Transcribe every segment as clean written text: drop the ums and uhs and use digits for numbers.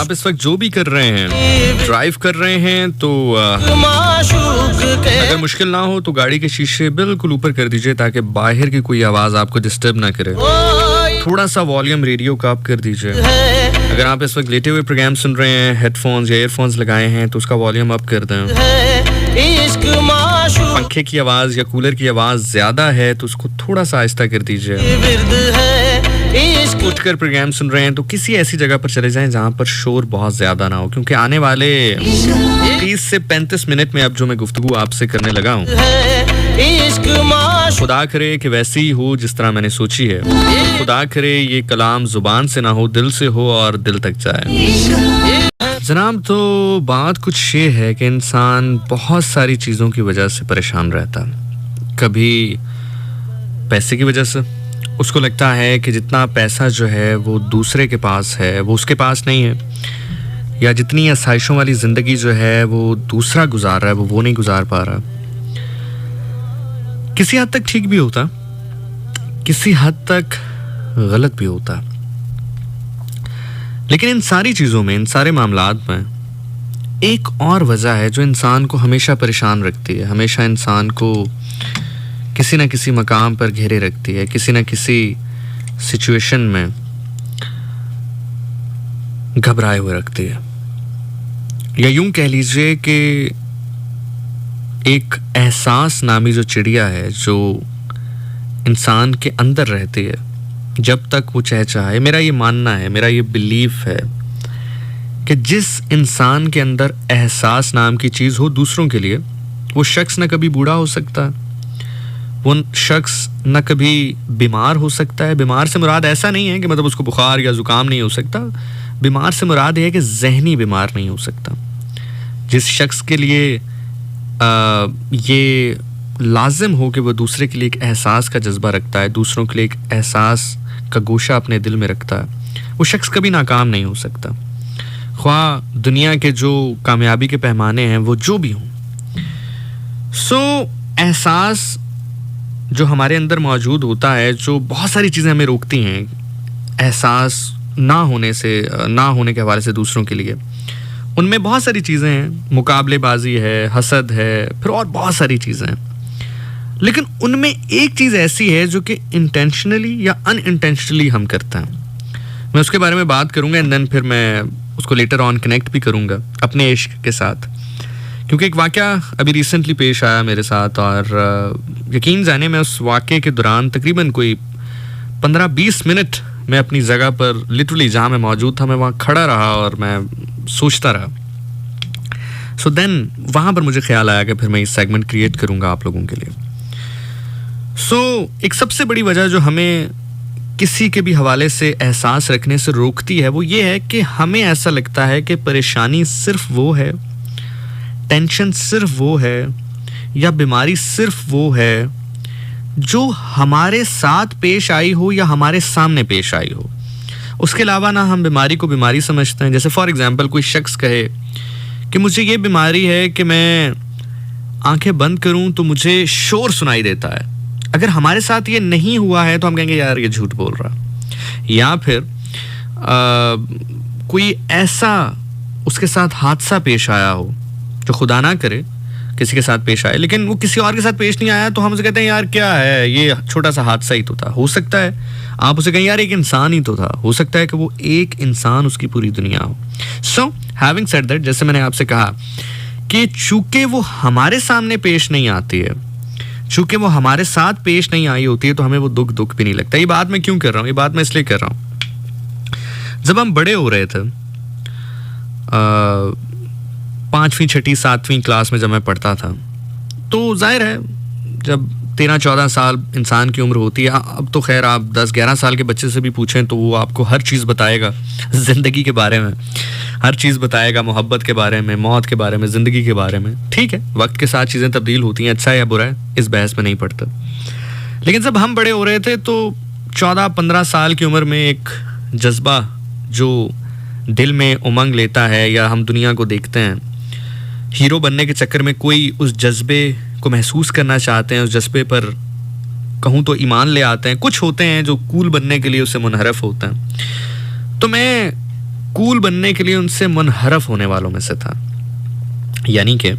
आप इस वक्त जो भी कर रहे हैं, ड्राइव कर रहे हैं तो अगर मुश्किल ना हो तो गाड़ी के शीशे बिल्कुल ऊपर कर दीजिए ताकि बाहर की कोई आवाज़ आपको डिस्टर्ब ना करे। थोड़ा सा वॉल्यूम रेडियो का अप कर दीजिए। अगर आप इस वक्त लेटे हुए प्रोग्राम सुन रहे हैं, हेडफोन्स या ईयरफोन्स लगाए हैं तो उसका वॉल्यूम अप कर दें। पंखे की आवाज़ या कूलर की आवाज़ ज़्यादा है तो उसको थोड़ा सा आहिस्ता कर दीजिए। उठकर प्रोग्राम सुन रहे हैं तो किसी ऐसी जगह पर चले जाएं जहां पर शोर बहुत ज्यादा ना हो, क्योंकि आने वाले 30 से 35 मिनट में अब जो मैं गुफ्तगू आपसे करने लगा हूं, खुदा करे कि वैसी ही हो जिस तरह मैंने सोची है। खुदा करे ये कलाम जुबान से ना हो, दिल से हो और दिल तक जाए। जनाब, तो बात कुछ ये है कि इंसान बहुत सारी चीज़ों की वजह से परेशान रहता है। कभी पैसे की वजह से, उसको लगता है कि जितना पैसा जो है वो दूसरे के पास है वो उसके पास नहीं है, या जितनी आसाइशों वाली ज़िंदगी जो है वो दूसरा गुजार रहा है वो नहीं गुजार पा रहा। किसी हद तक ठीक भी होता, किसी हद तक गलत भी होता, लेकिन इन सारी चीज़ों में, इन सारे मामलात में एक और वजह है जो इंसान को हमेशा परेशान रखती है, हमेशा इंसान को किसी न किसी मकाम पर घेरे रखती है, किसी न किसी सिचुएशन में घबराए हुए रखती है। या यूं कह लीजिए कि एक एहसास नामी जो चिड़िया है जो इंसान के अंदर रहती है जब तक वो चाहे। मेरा ये मानना है, मेरा ये बिलीफ है कि जिस इंसान के अंदर एहसास नाम की चीज़ हो दूसरों के लिए, वो शख्स न कभी बूढ़ा हो सकता, वो शख्स न कभी बीमार हो सकता है। बीमार से मुराद ऐसा नहीं है कि मतलब उसको बुखार या ज़ुकाम नहीं हो सकता। बीमार से मुराद है कि जहनी बीमार नहीं हो सकता। जिस शख्स के लिए ये लाजिम हो कि वो दूसरे के लिए एक एहसास का जज्बा रखता है, दूसरों के लिए एक एहसास का गोशा अपने दिल में रखता है, वो शख्स कभी नाकाम नहीं हो सकता। ख्वाह दुनिया के जो कामयाबी के पैमाने हैं वो जो भी हों। एहसास जो हमारे अंदर मौजूद होता है, जो बहुत सारी चीज़ें हमें रोकती हैं एहसास ना होने के हवाले से दूसरों के लिए, उनमें बहुत सारी चीज़ें हैं। मुकाबलेबाजी है, हसद है, फिर और बहुत सारी चीज़ें हैं। लेकिन उनमें एक चीज़ ऐसी है जो कि इंटेंशनली या अनइंटेंशनली हम करते हैं। मैं उसके बारे में बात करूँगा एंड देन फिर मैं उसको लेटर ऑन कनेक्ट भी करूँगा अपने इश्क के साथ, क्योंकि एक वाक़या अभी रिसेंटली पेश आया मेरे साथ, और यकीन जाने में उस वाक़े के दौरान तकरीबन कोई 15-20 मिनट मैं अपनी जगह पर लिटरली जहाँ मैं मौजूद था मैं वहाँ खड़ा रहा और मैं सोचता रहा। सो देन वहाँ पर मुझे ख्याल आया कि फिर मैं इस सेगमेंट क्रिएट करूँगा आप लोगों के लिए। एक सबसे बड़ी वजह जो हमें किसी के भी हवाले से एहसास रखने से रोकती है वो ये है कि हमें ऐसा लगता है कि परेशानी सिर्फ वो है, टेंशन सिर्फ वो है, या बीमारी सिर्फ वो है जो हमारे साथ पेश आई हो या हमारे सामने पेश आई हो। उसके अलावा ना हम बीमारी को बीमारी समझते हैं। जैसे फॉर एग्जांपल कोई शख्स कहे कि मुझे ये बीमारी है कि मैं आंखें बंद करूं तो मुझे शोर सुनाई देता है। अगर हमारे साथ ये नहीं हुआ है तो हम कहेंगे यार ये झूठ बोल रहा। या फिर कोई ऐसा उसके साथ हादसा पेश आया हो जो खुदा ना करे किसी के साथ पेश आए, लेकिन वो किसी और के साथ पेश नहीं आया तो हम उसे कहते हैं यार क्या है, ये छोटा सा हादसा ही तो था। हो सकता है आप उसे कहें यार एक इंसान ही तो था, हो सकता है कि वो एक इंसान उसकी पूरी दुनिया हो। सो हैविंग सेड दैट, जैसे मैंने आपसे कहा कि चूंकि वो हमारे सामने पेश नहीं आती है, चूंकि वो हमारे साथ पेश नहीं आई होती है, तो हमें वो दुख भी नहीं लगता। ये बात मैं क्यों कर रहा हूँ? ये बात मैं इसलिए कर रहा हूँ, जब हम बड़े हो रहे थे 5वीं 6वीं 7वीं क्लास में जब मैं पढ़ता था, तो जाहिर है जब 13-14 साल इंसान की उम्र होती है, अब तो खैर आप 10-11 साल के बच्चे से भी पूछें तो वो आपको हर चीज़ बताएगा ज़िंदगी के बारे में, हर चीज़ बताएगा, मोहब्बत के बारे में, मौत के बारे में, ज़िंदगी के बारे में। ठीक है, वक्त के साथ चीज़ें तब्दील होती हैं, अच्छा है या बुरा है, इस बहस में नहीं पड़ता। लेकिन जब हम बड़े हो रहे थे तो 14-15 साल की उम्र में एक जज्बा जो दिल में उमंग लेता है, या हम दुनिया को देखते हैं हीरो बनने के चक्कर में कोई उस जज्बे को महसूस करना चाहते हैं, उस जज्बे पर कहूँ तो ईमान ले आते हैं। कुछ होते हैं जो कूल बनने के लिए उससे मुनहरफ होते हैं। तो मैं कूल बनने के लिए उनसे मुनहरफ होने वालों में से था। यानी कि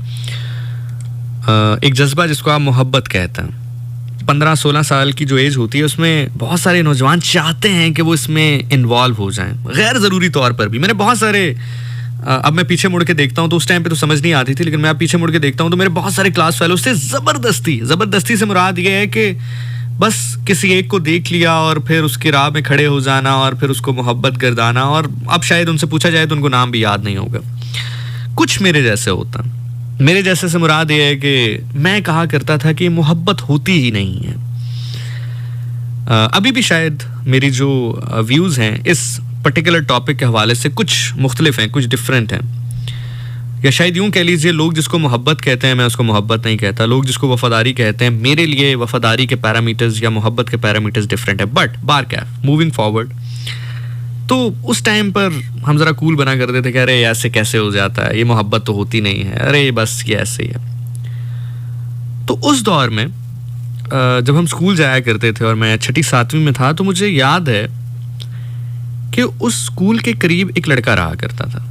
एक जज्बा जिसको आप मोहब्बत कहते हैं, 15-16 साल की जो एज होती है उसमें बहुत सारे नौजवान चाहते हैं कि वो इसमें इन्वॉल्व हो जाएं, गैर ज़रूरी तौर पर भी। मैंने बहुत सारे, अब मैं पीछे मुड़ के देखता हूँ तो उस टाइम पे तो समझ नहीं आती थी, लेकिन मैं अब पीछे मुड़ के देखता हूँ तो मेरे बहुत सारे क्लास फेलो से ज़बरदस्ती से मुराद ये है कि बस किसी एक को देख लिया और फिर उसकी राह में खड़े हो जाना और फिर उसको मोहब्बत गर्दाना, और अब शायद उनसे पूछा जाए तो उनको नाम भी याद नहीं होगा। कुछ मेरे जैसे होता, मेरे जैसे से मुराद ये है कि मैं कहा करता था कि मोहब्बत होती ही नहीं है। अभी भी शायद मेरी जो व्यूज़ हैं इस पर्टिकुलर टॉपिक के हवाले से कुछ मुख्तलिफ हैं, कुछ डिफरेंट हैं, या शायद यूँ कह लीजिए लोग जिसको मोहब्बत कहते हैं मैं उसको मोहब्बत नहीं कहता, लोग जिसको वफादारी कहते हैं, मेरे लिए वफादारी के पैरामीटर्स या मोहब्बत के पैरामीटर्स डिफरेंट है। बट बार क्या, मूविंग फॉरवर्ड, तो उस टाइम पर हम ज़रा कूल बना करते थे कि अरे ऐसे कैसे हो जाता है, ये मोहब्बत तो होती नहीं है, अरे बस ये ऐसे ही है। तो उस दौर में जब हम स्कूल जाया करते थे और मैं 6ठी-7वीं में था, तो मुझे याद है कि उस स्कूल के करीब एक लड़का रहा करता था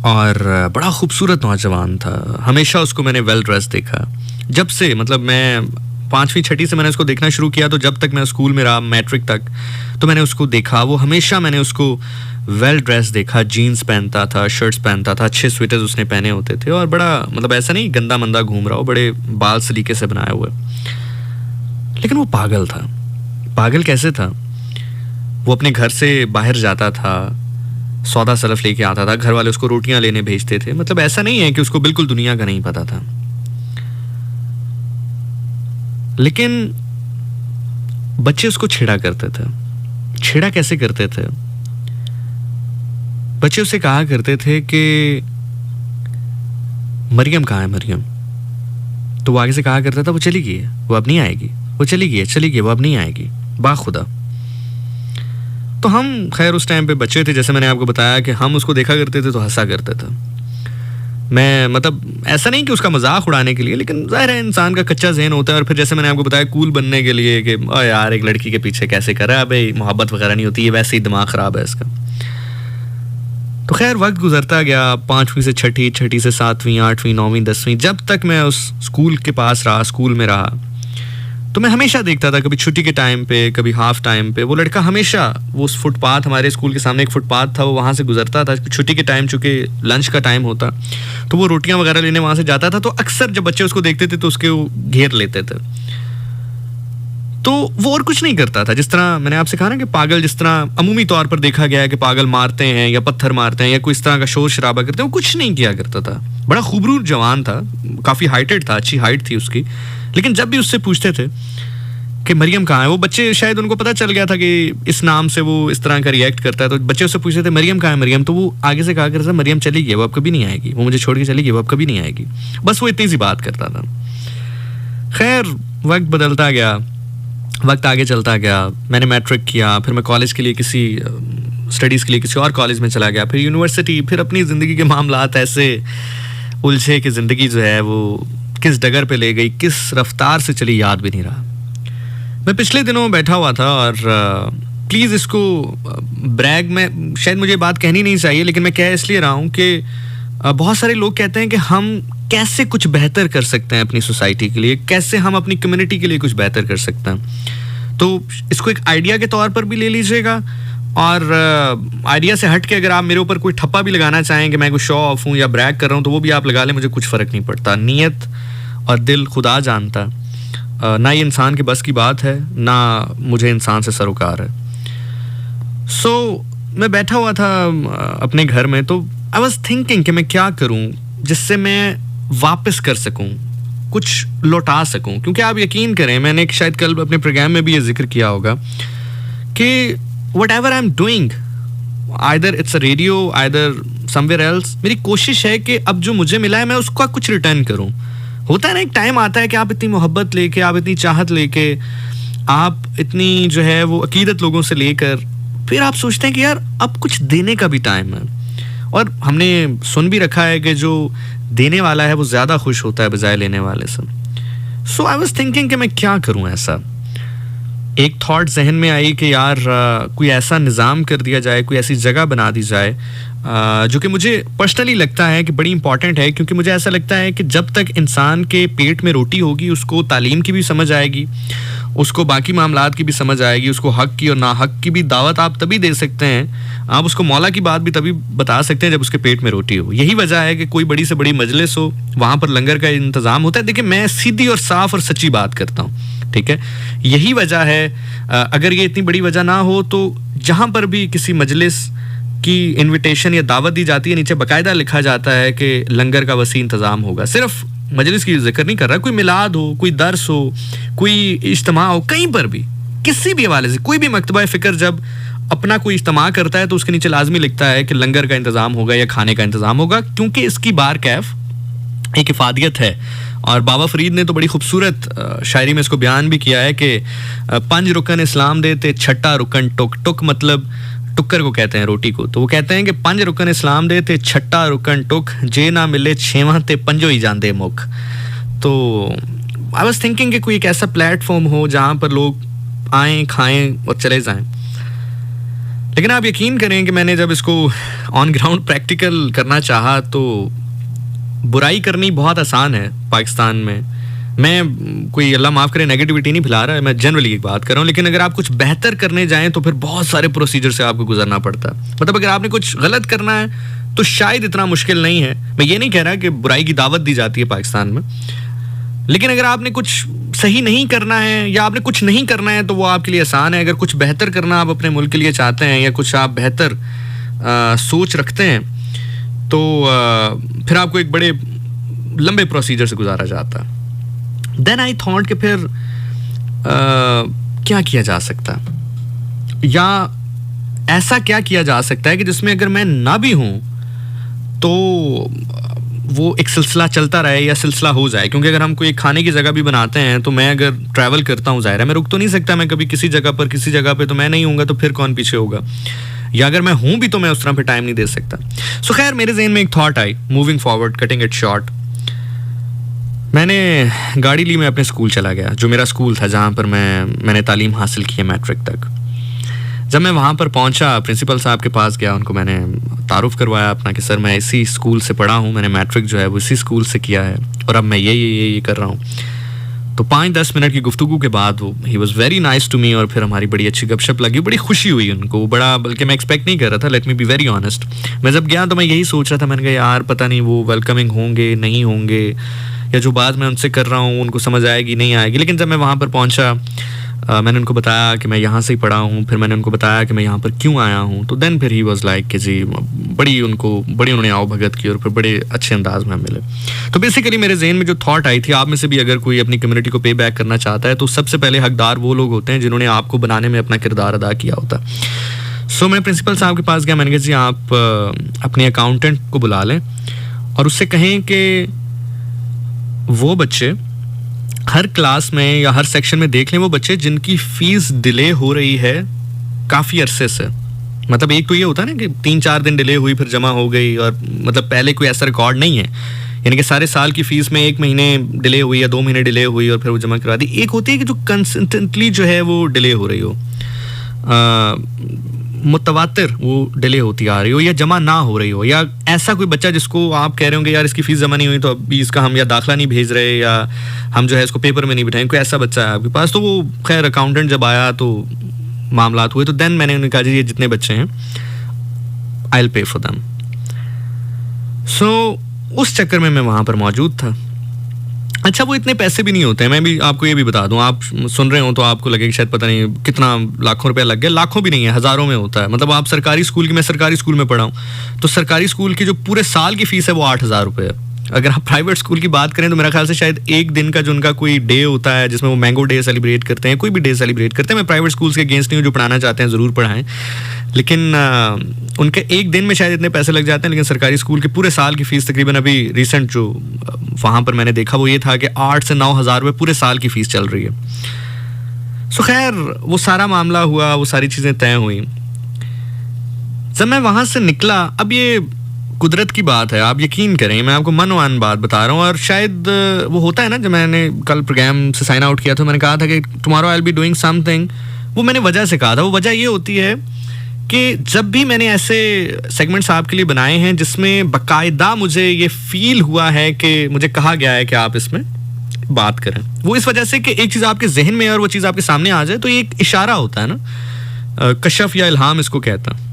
और बड़ा खूबसूरत नौजवान था। हमेशा उसको मैंने वेल ड्रेस देखा, जब से, मतलब मैं 5वीं-6ठी से मैंने उसको देखना शुरू किया, तो जब तक मैं स्कूल में रहा मैट्रिक तक, तो मैंने उसको देखा। वो हमेशा मैंने उसको वेल ड्रेस देखा, जीन्स पहनता था, शर्ट्स पहनता था, अच्छे स्वेटर्स उसने पहने होते थे और बड़ा, मतलब ऐसा नहीं गंदा मंदा घूम रहा हो, बड़े बाल सलीके से बनाए हुए। लेकिन वो पागल था। पागल कैसे था? वो अपने घर से बाहर जाता था, सौदा सलफ लेके आता था, घर वाले उसको रोटियां लेने भेजते थे। मतलब ऐसा नहीं है कि उसको बिल्कुल दुनिया का नहीं पता था, लेकिन बच्चे उसको छेड़ा करते थे। छेड़ा कैसे करते थे? बच्चे उससे कहा करते थे कि मरियम कहाँ है, मरियम। तो वो आगे से कहा करता था वो चली गई है, वो अब नहीं आएगी, वो चली गई है, वो अब नहीं आएगी, बाखुदा। तो हम खैर उस टाइम पे बच्चे थे, जैसे मैंने आपको बताया कि हम उसको देखा करते थे तो हंसा करते थे। मैं, मतलब ऐसा नहीं कि उसका मजाक उड़ाने के लिए, लेकिन ज़ाहिर है इंसान का कच्चा ज़हन होता है, और फिर जैसे मैंने आपको बताया कूल बनने के लिए कि ओ यार एक लड़की के पीछे कैसे कर रहा है, भाई मोहब्बत वगैरह नहीं होती है, वैसे ही दिमाग ख़राब है इसका। तो खैर वक्त गुजरता गया, 5वीं से 6ठी, 6ठी से 7वीं, 8वीं, 9वीं, 10वीं, जब तक मैं उस स्कूल के पास रहा, स्कूल में रहा, तो मैं हमेशा देखता था, कभी छुट्टी के टाइम पे, कभी हाफ टाइम पे, वो लड़का हमेशा वो उस फुटपाथ, हमारे स्कूल के सामने एक फुटपाथ था, वो वहाँ से गुजरता था। छुट्टी के टाइम चूँकि लंच का टाइम होता तो वो रोटियां वगैरह लेने वहाँ से जाता था, तो अक्सर जब बच्चे उसको देखते थे तो उसके वो घेर लेते थे। तो वो और कुछ नहीं करता था। जिस तरह मैंने आपसे कहा ना कि पागल, जिस तरह अमूमी तौर पर देखा गया है कि पागल मारते हैं या पत्थर मारते हैं या कोई इस तरह का शोर शराबा करते हैं, वो कुछ नहीं किया करता था। बड़ा खूबसूरत जवान था, काफ़ी हाइटेड था, अच्छी हाइट थी उसकी, लेकिन जब भी उससे पूछते थे कि मरियम कहाँ है, वो बच्चे, शायद उनको पता चल गया था कि इस नाम से वो इस तरह का रिएक्ट करता है, तो बच्चे उससे पूछते थे मरियम कहाँ है, मरियम। तो वो आगे से कहा करता था मरियम चली गई, वो अब कभी नहीं आएगी, वो मुझे छोड़ के चली गई, वो अब कभी नहीं आएगी। बस वो इतनी सी बात करता था। खैर वक्त बदलता गया, वक्त आगे चलता गया, मैंने मैट्रिक किया, फिर मैं कॉलेज के लिए किसी स्टडीज़ के लिए किसी और कॉलेज में चला गया, फिर यूनिवर्सिटी, फिर अपनी ज़िंदगी के मामलात ऐसे उलझे कि ज़िंदगी जो है वो किस डगर पे ले गई, किस रफ्तार से चली, याद भी नहीं रहा। मैं पिछले दिनों बैठा हुआ था और प्लीज़ इसको ब्रैग में, शायद मुझे बात कहनी नहीं चाहिए, लेकिन मैं कह इसलिए रहा हूँ कि बहुत सारे लोग कहते हैं कि हम कैसे कुछ बेहतर कर सकते हैं अपनी सोसाइटी के लिए, कैसे हम अपनी कम्युनिटी के लिए कुछ बेहतर कर सकते हैं। तो इसको एक आइडिया के तौर पर भी ले लीजिएगा, और आइडिया से हट के अगर आप मेरे ऊपर कोई ठप्पा भी लगाना चाहें कि मैं कोई शो ऑफ हूँ या ब्रैग कर रहा हूँ, तो वो भी आप लगा लें, मुझे कुछ फ़र्क नहीं पड़ता। नीयत और दिल खुदा जानता, ना ये इंसान के बस की बात है, ना मुझे इंसान से सरोकार है। सो मैं बैठा हुआ था अपने घर में, तो आई वॉज थिंकिंग कि मैं क्या करूं जिससे मैं वापस कर सकूं, कुछ लौटा सकूं। क्योंकि आप यकीन करें, मैंने शायद कल अपने प्रोग्राम में भी ये जिक्र किया होगा कि what ever I am doing, either it's a radio, either somewhere else, मेरी कोशिश है कि अब जो मुझे मिला है मैं उसका कुछ रिटर्न करूं। होता है ना, एक टाइम आता है कि आप इतनी मोहब्बत लेके, आप इतनी चाहत लेके, आप इतनी जो है वो अकीदत लोगों से लेकर, फिर आप सोचते हैं कि यार अब कुछ देने का भी टाइम है। और हमने सुन भी रखा है कि जो देने वाला है वो ज़्यादा खुश होता है बजाय लेने वाले से। सो आई वॉज थिंकिंग कि मैं क्या करूं ऐसा। एक थॉट जहन में आई कि यार कोई ऐसा निज़ाम कर दिया जाए, कोई ऐसी जगह बना दी जाए जो कि मुझे पर्सनली लगता है कि बड़ी इंपॉर्टेंट है, क्योंकि मुझे ऐसा लगता है कि जब तक इंसान के पेट में रोटी होगी उसको तालीम की भी समझ आएगी, उसको बाकी मामलात की भी समझ आएगी, उसको हक की और ना हक की भी दावत आप तभी दे सकते हैं, आप उसको मौला की बात भी तभी बता सकते हैं जब उसके पेट में रोटी हो। यही वजह है कि कोई बड़ी से बड़ी मजलिस हो, वहाँ पर लंगर का इंतज़ाम होता है। देखिए, मैं सीधी और साफ और सच्ची बात करता हूँ, ठीक है। यही वजह है, अगर ये इतनी बड़ी वजह ना हो तो जहाँ पर भी किसी मजलिस की इनविटेशन या दावत दी जाती है, नीचे बाकायदा लिखा जाता है कि लंगर का वसी इंतज़ाम होगा। सिर्फ मजलिस की जिक्र नहीं कर रहा, कोई मिलाद हो, कोई दर्स हो, कोई इज्तिमा हो, कहीं पर भी किसी भी हवाले से कोई भी मकतबा फ़िक्र जब अपना कोई इज्तिमा करता है तो उसके नीचे लाजमी लिखता है कि लंगर का इंतज़ाम होगा या खाने का इंतज़ाम होगा, क्योंकि इसकी बार कैफ एक इफादियत है। और बाबा फरीद ने तो बड़ी खूबसूरत शायरी में इसको बयान भी किया है कि पंज रुकन इस्लाम दे ते छठा रुकन टुक, टुक मतलब टुक्कर को कहते हैं रोटी को, तो वो कहते हैं कि पंज रुकन इस्लाम दे ते छठा रुकन टुक, जे ना मिले छेवां ते पंजो ही जांदे मुख। तो आई वाज थिंकिंग कि कोई एक ऐसा प्लेटफॉर्म हो जहाँ पर लोग आएँ, खाएं और चले जाएं। लेकिन आप यकीन करें कि मैंने जब इसको ऑन ग्राउंड प्रैक्टिकल करना चाहा तो बुराई करनी बहुत आसान है पाकिस्तान में। मैं कोई अल्लाह माफ़ करे नेगेटिविटी नहीं फैला रहा है, मैं जनरली एक बात कर रहा हूँ। लेकिन अगर आप कुछ बेहतर करने जाएं तो फिर बहुत सारे प्रोसीजर से आपको गुजरना पड़ता है। मतलब अगर आपने कुछ गलत करना है तो शायद इतना मुश्किल नहीं है। मैं ये नहीं कह रहा कि बुराई की दावत दी जाती है पाकिस्तान में, लेकिन अगर आपने कुछ सही नहीं करना है या आपने कुछ नहीं करना है तो वो आपके लिए आसान है। अगर कुछ बेहतर करना आप अपने मुल्क के लिए चाहते हैं या कुछ आप बेहतर सोच रखते हैं तो फिर आपको एक बड़े लंबे प्रोसीजर से गुजारा जाता है। देन आई थॉट कि फिर क्या किया जा सकता है, या ऐसा क्या किया जा सकता है कि जिसमें अगर मैं ना भी हूं तो वो एक सिलसिला चलता रहे या सिलसिला हो जाए। क्योंकि अगर हम कोई खाने की जगह भी बनाते हैं तो मैं अगर ट्रैवल करता हूँ, ज़ाहिर है मैं रुक तो नहीं सकता, मैं कभी किसी जगह पे तो मैं नहीं हूँगा तो फिर कौन पीछे होगा, या अगर मैं हूँ भी तो मैं उस तरह पे टाइम नहीं दे सकता। सो खैर मेरे जहन में एक thought I, moving forward, cutting it short. मैंने गाड़ी ली, मैं अपने स्कूल चला गया, जो मेरा स्कूल था जहाँ पर मैंने तालीम हासिल की है मैट्रिक तक। जब मैं वहाँ पर पहुँचा, प्रिंसिपल साहब के पास गया, उनको मैंने तारुफ करवाया अपना कि सर मैं इसी स्कूल से पढ़ा हूँ, मैंने मैट्रिक जो है वो इसी स्कूल से किया है और अब मैं ये कर रहा हूँ। तो 5-10 मिनट की गुफ्तगू के बाद वो he was very nice to me और फिर हमारी बड़ी अच्छी गपशप लगी, बड़ी खुशी हुई उनको, बड़ा, बल्कि मैं एक्सपेक्ट नहीं कर रहा था, let me be very honest. मैं जब गया तो मैं यही सोच रहा था, मैंने कहा यार पता नहीं वो वेलकमिंग होंगे नहीं होंगे, या जो बात मैं उनसे कर रहा हूँ उनको समझ आएगी नहीं आएगी। लेकिन जब मैं वहाँ पर पहुँचा, मैंने उनको बताया कि मैं यहाँ से ही पढ़ा हूँ, फिर मैंने उनको बताया कि मैं यहाँ पर क्यों आया हूँ, तो देन फिर ही वॉज लाइक कि जी बड़ी उन्होंने आओ भगत की और फिर बड़े अच्छे अंदाज में मिले। तो बेसिकली मेरे जहन में जो थॉट आई थी, आप में से भी अगर कोई अपनी कम्युनिटी को पे बैक करना चाहता है तो सबसे पहले हकदार वो लोग होते हैं जिन्होंने आपको बनाने में अपना किरदार अदा किया होता। सो मैं प्रिंसिपल साहब के पास गया, मैंने कहा जी आप अपने अकाउंटेंट को बुला लें और उससे कहें कि वो बच्चे हर क्लास में या हर सेक्शन में देख लें वो बच्चे जिनकी फीस डिले हो रही है काफ़ी अरसे से। मतलब एक तो ये होता है ना कि 3-4 दिन डिले हुई फिर जमा हो गई, और मतलब पहले कोई ऐसा रिकॉर्ड नहीं है, यानी कि सारे साल की फीस में 1 महीने डिले हुई या 2 महीने डिले हुई और फिर वो जमा करवा दी। एक होती है कि जो कंसिस्टेंटली जो है वो डिले हो रही हो, मुतवातिर वो डिले होती आ रही हो या जमा ना हो रही हो, या ऐसा कोई बच्चा जिसको आप कह रहे होंगे यार इसकी फीस जमा नहीं हुई तो अभी इसका हम या दाखिला नहीं भेज रहे या हम जो है इसको पेपर में नहीं बिठाएंगे, कोई ऐसा बच्चा है आपके पास। तो वो खैर अकाउंटेंट जब आया तो मामलात हुए, तो देन मैंने उन्हें कहा जी ये जितने बच्चे हैं I will pay for them. So उस चक्कर में मैं वहाँ पर मौजूद था। अच्छा, वो इतने पैसे भी नहीं होते हैं, मैं भी आपको ये भी बता दूं, आप सुन रहे हो तो आपको लगेगा शायद पता नहीं कितना लाखों रुपया लग गया, लाखों भी नहीं है, हज़ारों में होता है। मतलब आप सरकारी स्कूल की, मैं सरकारी स्कूल में पढ़ा हूँ, तो सरकारी स्कूल की जो पूरे साल की फ़ीस है वो 8,000 रुपये है। अगर आप प्राइवेट स्कूल की बात करें तो मेरा ख्याल से शायद एक दिन का जो उनका कोई डे होता है जिसमें वो मैंगो डे सेलिब्रेट करते हैं, कोई भी डे सेलिब्रेट करते हैं, मैं प्राइवेट स्कूल्स के अगेंस्ट नहीं हूँ, जो पढ़ाना चाहते हैं ज़रूर पढ़ाएं, लेकिन उनके एक दिन में शायद इतने पैसे लग जाते हैं। लेकिन सरकारी स्कूल के पूरे साल की फ़ीस तकरीबन अभी रिसेंट जो वहाँ पर मैंने देखा वो ये था कि 8 से 9 हज़ार रुपये पूरे साल की फ़ीस चल रही है। सो खैर वो सारा मामला हुआ, वो सारी चीज़ें तय हुई। जब मैं वहाँ से निकला, अब ये कुदरत की बात है, आप यकीन करें, मैं आपको मनवान बात बता रहा हूँ। और शायद वो होता है ना, जब मैंने कल प्रोग्राम से साइन आउट किया तो मैंने कहा था कि tomorrow I will be doing something, वो मैंने वजह से कहा था। वो वजह ये होती है कि जब भी मैंने ऐसे सेगमेंट्स आपके लिए बनाए हैं जिसमें बाकायदा मुझे ये फील हुआ है कि मुझे कहा गया है कि आप इसमें बात करें, वो इस वजह से कि एक चीज़ आपके जहन में है और वो चीज़ आपके सामने आ जाए, तो ये एक इशारा होता है ना, कशफ या इल्हाम इसको कहता है।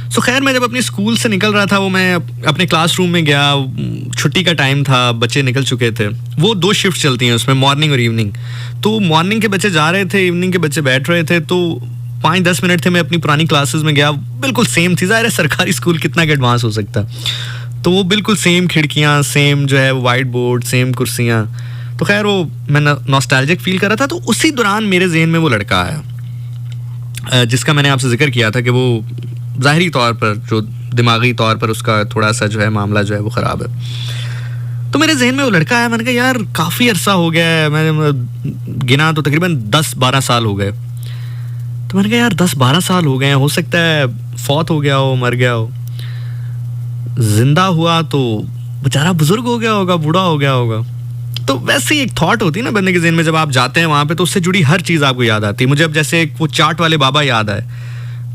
सो खैर, मैं जब अपनी स्कूल से निकल रहा था, वो मैं अपने क्लासरूम में गया, छुट्टी का टाइम था, बच्चे निकल चुके थे। वो 2 शिफ्ट चलती हैं उसमें, मॉर्निंग और इवनिंग। तो मॉर्निंग के बच्चे जा रहे थे, इवनिंग के बच्चे बैठ रहे थे। तो 5-10 मिनट थे, मैं अपनी पुरानी क्लासेस में गया, बिल्कुल सेम थी। ज़ाहिर है सरकारी स्कूल कितना के एडवांस हो सकता है। तो वो बिल्कुल सेम खिड़कियाँ, सेम जो है वाइट बोर्ड, सेम कुर्सियाँ। तो खैर वो मैं नॉस्टैल्जिक फील कर रहा था। तो उसी दौरान मेरे जहन में वो लड़का आया जिसका मैंने आपसे जिक्र किया था कि वो ज़ाहिरी तौर पर, जो दिमागी तौर पर उसका थोड़ा सा जो है मामला जो है वो ख़राब है। तो मेरे जहन में वो लड़का आया। मैंने कहा यार काफ़ी अरसा हो गया है, मैंने गिना तो तकरीबन 10-12 साल हो गए। तो मैंने कहा यार 10-12 साल हो गए हैं, हो सकता है फौत हो गया हो, मर गया हो। जिंदा हुआ तो बेचारा बुजुर्ग हो गया होगा, बूढ़ा हो गया होगा। तो वैसे ही एक थॉट होती है ना बंदे के जहन में, जब आप जाते हैं वहाँ पे तो उससे जुड़ी हर चीज़ आपको याद आती है। मुझे अब जैसे वो चाट वाले बाबा याद आए,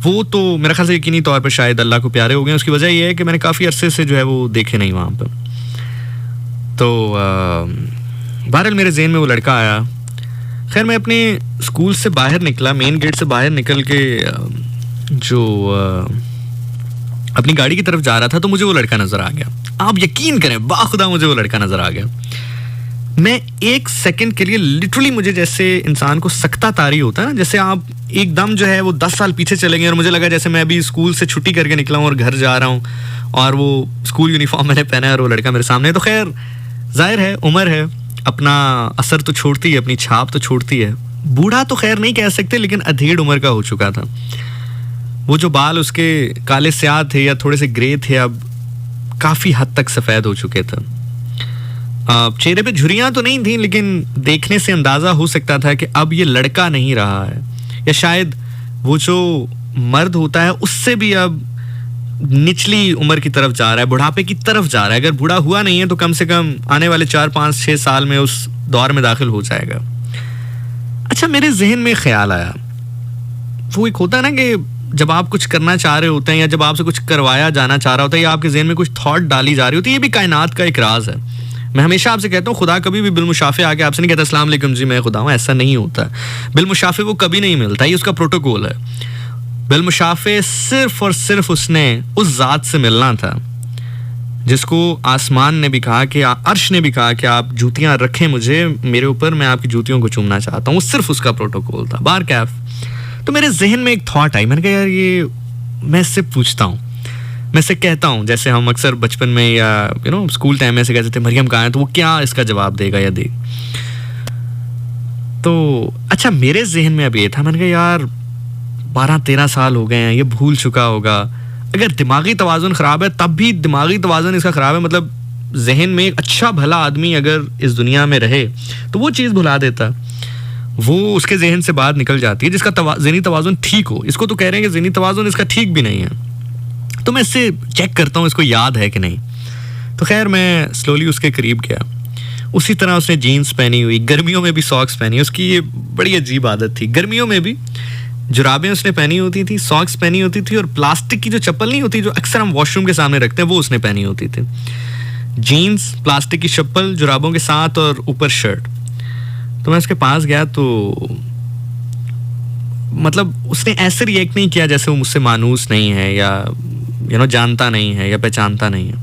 वो तो मेरे ख्याल से यकीनी तौर पर शायद अल्लाह को प्यारे हो गए। उसकी वजह यह है कि मैंने काफ़ी अरसे से जो है वो देखे नहीं वहाँ पर। तो बहरहाल मेरे जहन में वो लड़का आया। खैर मैं अपने स्कूल से बाहर निकला, मेन गेट से बाहर निकल के जो अपनी गाड़ी की तरफ जा रहा था, तो मुझे वो लड़का नज़र आ गया। आप यकीन करें, बाखुदा मुझे वो लड़का नज़र आ गया। मैं 1 सेकंड के लिए लिटरली, मुझे जैसे इंसान को सकता तारी होता है ना, जैसे आप एकदम जो है वो 10 साल पीछे चले गए और मुझे लगा जैसे मैं अभी स्कूल से छुट्टी करके निकला हूँ और घर जा रहा हूँ और वो स्कूल यूनिफॉर्म मैंने पहना है और वो लड़का मेरे सामने। तो खैर जाहिर है उम्र है, अपना असर तो छोड़ती है, अपनी छाप तो छोड़ती है। बूढ़ा तो खैर नहीं कह सकते, लेकिन अधेड़ उम्र का हो चुका था। वो जो बाल उसके काले स्याह थे या थोड़े से ग्रे थे, अब काफ़ी हद तक सफ़ेद हो चुके थे। चेहरे पे झुर्रियाँ तो नहीं थी, लेकिन देखने से अंदाज़ा हो सकता था कि अब ये लड़का नहीं रहा है, या शायद वो जो मर्द होता है उससे भी अब निचली उम्र की तरफ जा रहा है, बुढ़ापे की तरफ जा रहा है। अगर बूढ़ा हुआ नहीं है तो कम से कम आने वाले 4-5-6 साल में उस दौर में दाखिल हो जाएगा। अच्छा, मेरे जहन में ख्याल आया, वो एक होता है ना कि जब आप कुछ करना चाह रहे होते हैं या जब आपसे कुछ करवाया जाना चाह रहा होता है या आपके जहन में कुछ थॉट डाली जा रही होती है, ये भी कायनात का एक राज है। मैं हमेशा आपसे कहता हूँ, खुदा कभी भी बिलमुशाफे आके आपसे नहीं कहता अस्सलाम वालेकुम जी मैं खुदा हूँ, ऐसा नहीं होता। बिलमुशाफे वो कभी नहीं मिलता, ये उसका प्रोटोकॉल है। बिलमुशाफे सिर्फ और सिर्फ उसने उस ज़ात से मिलना था जिसको आसमान ने भी कहा कि अर्श ने भी कहा कि आप जूतियाँ रखें मुझे मेरे ऊपर, मैं आपकी जूतियों को चूमना चाहता हूँ। सिर्फ उसका प्रोटोकॉल था, बार कैफ। तो मेरे जहन में एक थॉट आई, मैंने कहा यार ये मैं इससे पूछता हूँ, मैं इससे कहता हूँ, जैसे हम अक्सर बचपन में या स्कूल टाइम में से कहते थे मरियम कहाँ है, तो वो क्या इसका जवाब देगा या दे। तो अच्छा, मेरे जहन में अब ये था, मैंने कहा यार 12-13 साल हो गए हैं, ये भूल चुका होगा। अगर दिमागी तवाज़ुन ख़राब है, तब भी दिमागी तवाज़ुन इसका ख़राब है, मतलब जहन में एक अच्छा भला आदमी अगर इस दुनिया में रहे तो वो चीज़ भुला देता, वो उसके जहन से बाहर निकल जाती है, जिसका ज़हनी तवाज़ुन ठीक हो। इसको तो कह रहे हैं कि ज़हनी तवाज़ुन इसका ठीक भी नहीं है। तो मैं इससे चेक करता हूँ इसको याद है कि नहीं। तो खैर मैं स्लोली उसके करीब गया। उसी तरह उसने जीन्स पहनी हुई, गर्मियों में भी सॉक्स पहनी। उसकी ये बड़ी अजीब आदत थी, गर्मियों में भी जुराबें उसने पहनी होती थी, सॉक्स पहनी होती थी, और प्लास्टिक की जो चप्पल नहीं होती जो अक्सर हम वॉशरूम के सामने रखते हैं, वो उसने पहनी होती थी। जीन्स, प्लास्टिक की चप्पल जुराबों के साथ और ऊपर शर्ट। तो मैं उसके पास गया तो मतलब उसने ऐसे रिएक्ट नहीं किया जैसे वो मुझसे मानूस नहीं है या जानता नहीं है या पहचानता नहीं है।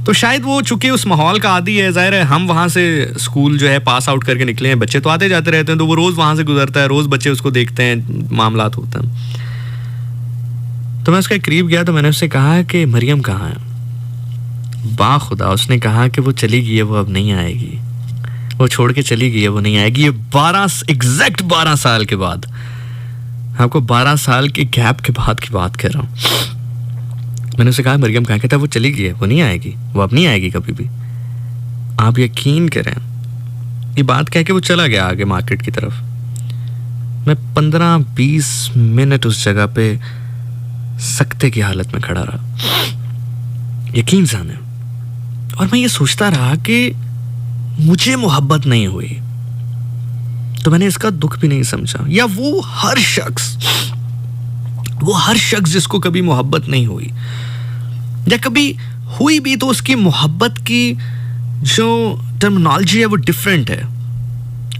तो शायद वो चूंकि उस माहौल का आदी है, जाहिर है हम वहाँ से स्कूल जो है पास आउट करके निकले हैं, बच्चे तो आते जाते रहते हैं, तो वो रोज़ वहाँ से गुजरता है, रोज़ बच्चे उसको देखते हैं, मामलात होते हैं। तो मैं उसके करीब गया तो मैंने उससे कहा कि मरियम कहाँ है। बाखुदा उसने कहा कि वो चली गई है, वो अब नहीं आएगी, वो छोड़ के चली गई है, वो नहीं आएगी। ये 12 साल के बाद, आपको 12 साल के गैप के बाद की बात कर रहा हूँ। मैंने उसे कहा मरियम कहाँ, कहता वो चली गई है, वो नहीं आएगी, वो अब नहीं आएगी कभी भी। आप यकीन करें, ये बात कह के वो चला गया आगे मार्केट की तरफ। मैं 15-20 मिनट उस जगह पे सकते की हालत में खड़ा रहा। यकीन जाने। और मैं ये सोचता रहा कि मुझे मोहब्बत नहीं हुई, तो मैंने इसका दुख भी नहीं समझा। या वो हर शख्स जिसको कभी मोहब्बत नहीं हुई, या कभी हुई भी तो उसकी मोहब्बत की जो टर्मिनोलॉजी है वो डिफरेंट है,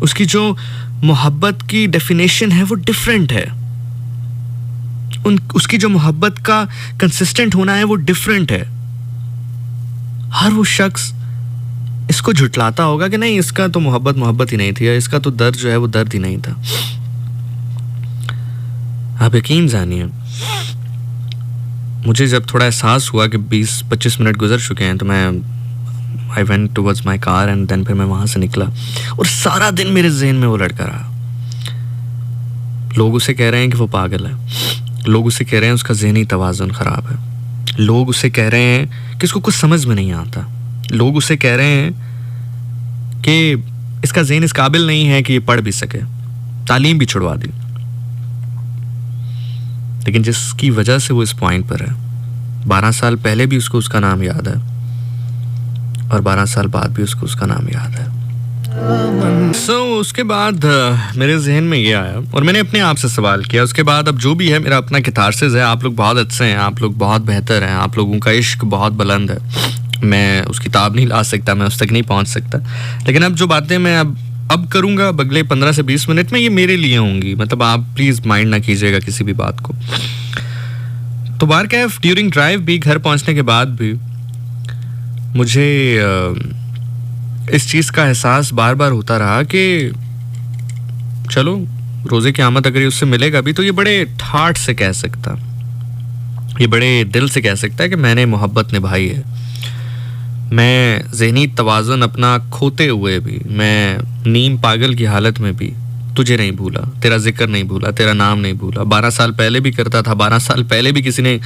उसकी जो मोहब्बत की डेफिनेशन है वो डिफरेंट है, उसकी जो मोहब्बत का कंसिस्टेंट होना है वो डिफरेंट है। हर वो शख्स इसको झुटलाता होगा कि नहीं, इसका तो मोहब्बत ही नहीं थी, या इसका तो दर्द जो है वो दर्द ही नहीं था। आप यकीन जानिए, मुझे जब थोड़ा एहसास हुआ कि 20-25 मिनट गुजर चुके हैं, तो मैं I went towards my car and then फिर मैं वहाँ से निकला, और सारा दिन मेरे जहन में वो लड़का रहा। लोग उसे कह रहे हैं कि वो पागल है, लोग उसे कह रहे हैं उसका ज़हनी तवाज़ुन ख़राब है, लोग उसे कह रहे हैं कि इसको कुछ समझ में नहीं आता, लोग उसे कह रहे हैं कि इसका ज़हन इस काबिल नहीं है कि ये पढ़ भी सके, तालीम भी छुड़वा दी। लेकिन जिसकी वजह से वो इस पॉइंट पर है, 12 साल पहले भी उसको उसका नाम याद है, और 12 साल बाद भी उसको उसका नाम याद है। उसके बाद मेरे जहन में ये आया, और मैंने अपने आप से सवाल किया। उसके बाद अब जो भी है मेरा अपना कैथारसिस है। आप लोग बहुत अच्छे हैं, आप लोग बहुत बेहतर हैं, आप लोगों का इश्क बहुत बुलंद है। मैं उस किताब नहीं ला सकता, मैं उस तक नहीं पहुंच सकता, लेकिन अब जो बातें मैं अब करूँगा अगले 15 से 20 मिनट में, ये मेरे लिए होंगी। मतलब आप प्लीज़ माइंड ना कीजिएगा किसी भी बात को। तो बार क्या है, ड्यूरिंग ड्राइव भी, घर पहुंचने के बाद भी मुझे इस चीज़ का एहसास बार बार होता रहा कि चलो रोज़े क़यामत अगर ये उससे मिलेगा भी, तो ये बड़े ठाठ से कह सकता, ये बड़े दिल से कह सकता है कि मैंने मोहब्बत निभाई है। मैं ज़हनी तवाज़ुन अपना खोते हुए भी, मैं नीम पागल की हालत में भी तुझे नहीं भूला, तेरा जिक्र नहीं भूला, तेरा नाम नहीं भूला। 12 साल पहले भी करता था, 12 साल पहले भी किसी ने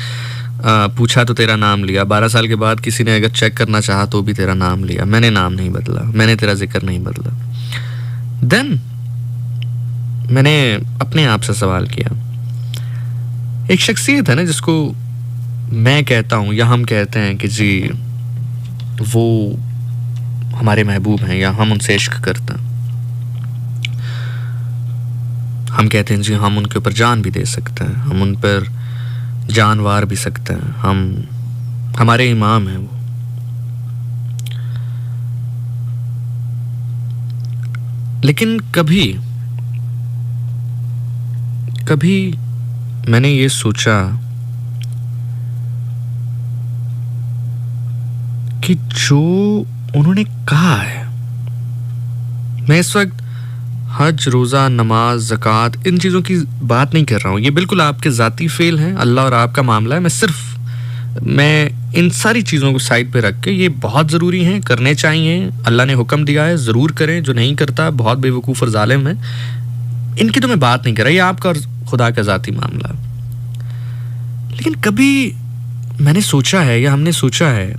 पूछा तो तेरा नाम लिया, 12 साल के बाद किसी ने अगर चेक करना चाहा तो भी तेरा नाम लिया। मैंने नाम नहीं बदला, मैंने तेरा जिक्र नहीं बदला। देन मैंने अपने आप से सवाल किया, एक शख्सियत है ना जिसको मैं कहता हूँ या हम कहते हैं कि जी वो हमारे महबूब हैं, या हम उनसे इश्क करते हैं, हम कहते हैं जी हम उनके ऊपर जान भी दे सकते हैं, हम उन पर जान वार भी सकते हैं, हम हमारे इमाम हैं वो। लेकिन कभी मैंने ये सोचा कि जो उन्होंने कहा है, मैं इस वक्त हज, रोज़ा, नमाज, ज़कात, इन चीज़ों की बात नहीं कर रहा हूँ। ये बिल्कुल आपके ज़ाती फ़ेल हैं, अल्लाह और आपका मामला है। मैं इन सारी चीज़ों को साइड पे रख के, ये बहुत ज़रूरी हैं, करने चाहिए, अल्लाह ने हुक्म दिया है, ज़रूर करें। जो नहीं करता बहुत बेवकूफ़ और ज़ालिम है। इनकी तो मैं बात नहीं कर रहा, ये आपका और खुदा का ज़ाती मामला है। लेकिन कभी मैंने सोचा है, या हमने सोचा है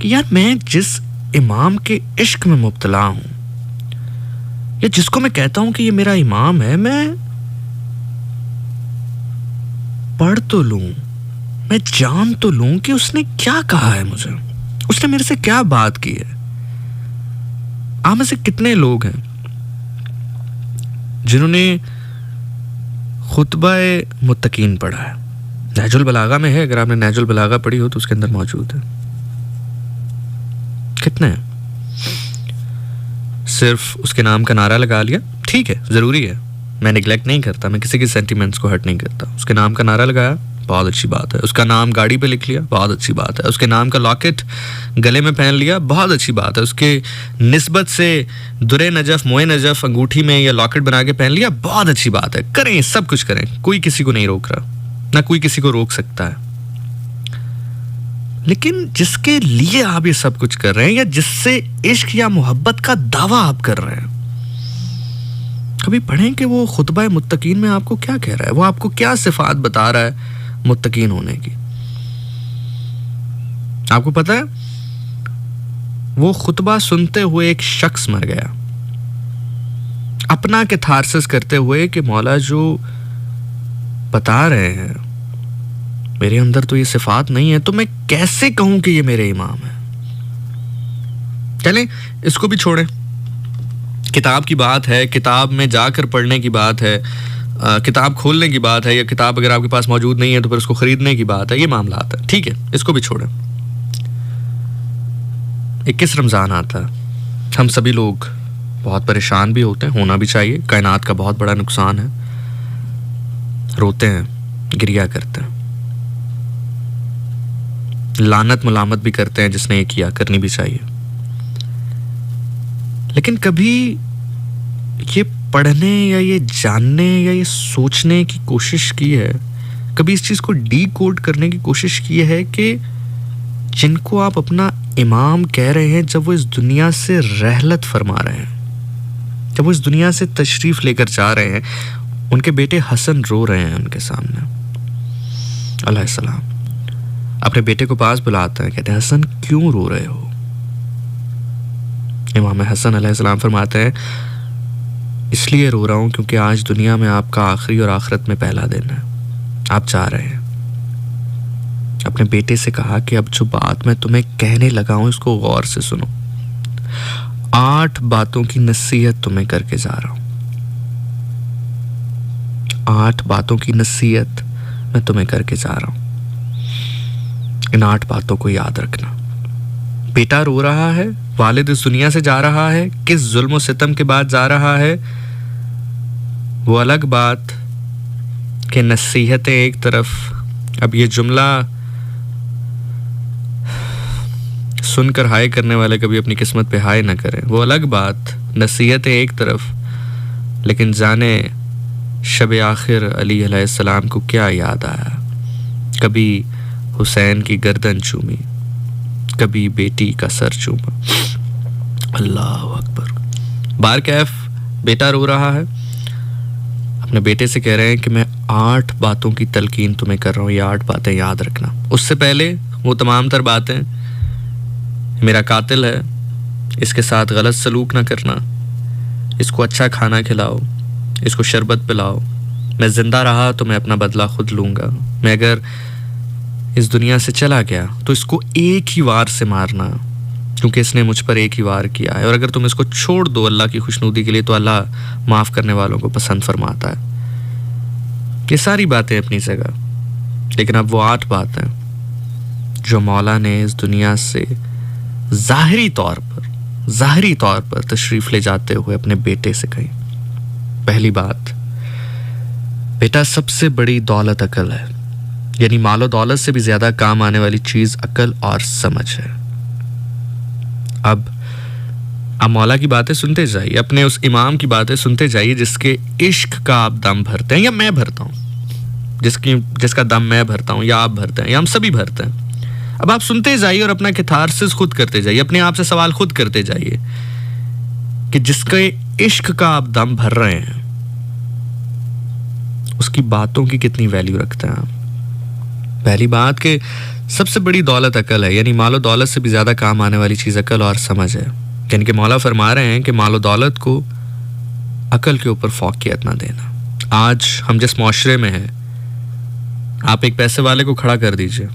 कि यार मैं जिस इमाम के इश्क में मुब्तला हूँ, या जिसको मैं कहता हूं कि ये मेरा इमाम है, मैं पढ़ तो लूं, मैं जान तो लूं कि उसने क्या कहा है मुझे, उसने मेरे से क्या बात की है। आप में से कितने लोग हैं जिन्होंने खुतबाए मुत्तकीन पढ़ा है? नहजुल बलागा में है, अगर आपने नहजुल बलागा पढ़ी हो तो उसके अंदर मौजूद है। कितने हैं? सिर्फ उसके नाम का नारा लगा लिया, ठीक है, ज़रूरी है, मैं निगलेक्ट नहीं करता, मैं किसी के सेंटिमेंट्स को हर्ट नहीं करता। उसके नाम का नारा लगाया, बहुत अच्छी बात है। उसका नाम गाड़ी पे लिख लिया, बहुत अच्छी बात है। उसके नाम का लॉकेट गले में पहन लिया, बहुत अच्छी बात है। उसके निस्बत से दुरे नजफ, मोए नजफ अंगूठी में या लॉकेट बना के पहन लिया, बहुत अच्छी बात है। करें, सब कुछ करें, कोई किसी को नहीं रोक रहा, ना कोई किसी को रोक सकता है। लेकिन जिसके लिए आप ये सब कुछ कर रहे हैं, या जिससे इश्क या मोहब्बत का दावा आप कर रहे हैं, कभी पढ़ें कि वो खुतबा मुत्तकीन में आपको क्या कह रहा है, वो आपको क्या सिफात बता रहा है मुत्तकीन होने की। आपको पता है, वो खुतबा सुनते हुए एक शख्स मर गया, अपना कैथारसिस करते हुए कि मौला जो बता रहे हैं मेरे अंदर तो ये सिफात नहीं है, तो मैं कैसे कहूं कि ये मेरे इमाम है? चलें, इसको भी छोड़ें। किताब की बात है, किताब में जाकर पढ़ने की बात है, किताब खोलने की बात है, या किताब अगर आपके पास मौजूद नहीं है तो फिर उसको खरीदने की बात है, ये मामला आता है। ठीक है, इसको भी छोड़ें। 21 रमज़ान आता है, हम सभी लोग बहुत परेशान भी होते हैं, होना भी चाहिए। कायनात का बहुत बड़ा नुकसान है, रोते हैं, गिरिया करते हैं, लानत मलामत भी करते हैं जिसने ये किया, करनी भी चाहिए। लेकिन कभी ये पढ़ने या ये जानने या ये सोचने की कोशिश की है, कभी इस चीज़ को डीकोड करने की कोशिश की है कि जिनको आप अपना इमाम कह रहे हैं, जब वो इस दुनिया से रहलत फरमा रहे हैं, जब वो इस दुनिया से तशरीफ़ लेकर जा रहे हैं, उनके बेटे हसन रो रहे हैं उनके सामने। अलैहिस्सलाम अपने बेटे को पास बुलाते हैं, कहते हैं हसन क्यों रो रहे हो? इमाम हसन अलैहिस्सलाम फरमाते हैं इसलिए रो रहा हूँ क्योंकि आज दुनिया में आपका आखिरी और आखिरत में पहला दिन है, आप जा रहे हैं। अपने बेटे से कहा कि अब जो बात मैं तुम्हें कहने लगा हूं इसको गौर से सुनो। 8 बातों की नसीहत तुम्हें करके जा रहा हूं, 8 बातों की नसीहत मैं तुम्हें करके जा रहा हूं। इन 8 बातों को याद रखना। बेटा रो रहा है, वालिद इस दुनिया से जा रहा है, किस जुल्म सितम के बाद जा रहा है वो अलग बात कि नसीहतें एक तरफ। अब ये जुमला सुनकर हाय करने वाले कभी अपनी किस्मत पे हाय ना करें, वो अलग बात। नसीहतें एक तरफ, लेकिन जाने शब आखिर अली अलैहिस्सलाम को क्या याद आया। कभी हुसैन की गर्दन चूमी, कभी बेटी का सर चूमा। अल्लाह अकबर। बार कैफ बेटा रो रहा है, अपने बेटे से कह रहे हैं कि मैं 8 बातों की तलकीन तुम्हें कर रहा हूँ, ये 8 बातें याद रखना। उससे पहले वो तमाम तर बातें, मेरा कातिल है, इसके साथ गलत सलूक ना करना, इसको अच्छा खाना खिलाओ, इसको शरबत पिलाओ, मैं जिंदा रहा तो मैं अपना बदला खुद लूँगा, मैं अगर इस दुनिया से चला गया तो इसको एक ही वार से मारना क्योंकि इसने मुझ पर एक ही वार किया है, और अगर तुम इसको छोड़ दो अल्लाह की खुशनुदी के लिए तो अल्लाह माफ़ करने वालों को पसंद फरमाता है। ये सारी बातें अपनी जगह, लेकिन अब वो 8 बातें जो मौला ने इस दुनिया से ज़ाहिरी तौर पर तशरीफ़ ले जाते हुए अपने बेटे से कही। पहली बात, बेटा सबसे बड़ी दौलत अकल है, यानी मालो दौलत से भी ज़्यादा काम आने वाली चीज़ अकल और समझ है। अब मौला की बातें सुनते जाइए, अपने उस इमाम की बातें सुनते जाइए जिसके इश्क का आप दम भरते हैं या मैं भरता हूँ, जिसका दम मैं भरता हूँ या आप भरते हैं या हम सभी भरते हैं। अब आप सुनते जाइए और अपना कैथारसिस खुद करते जाइए, अपने आप से सवाल खुद करते जाइए कि जिसके इश्क का आप दम भर रहे हैं उसकी बातों की कितनी वैल्यू रखते हैं आप। पहली बात कि सबसे बड़ी दौलत अकल है, यानी मालो दौलत से भी ज़्यादा काम आने वाली चीज़ अकल और समझ है। यानी कि मौला फरमा रहे हैं कि मालो दौलत को अकल के ऊपर फौकियत ना देना। आज हम जिस माशरे में हैं, आप एक पैसे वाले को खड़ा कर दीजिए,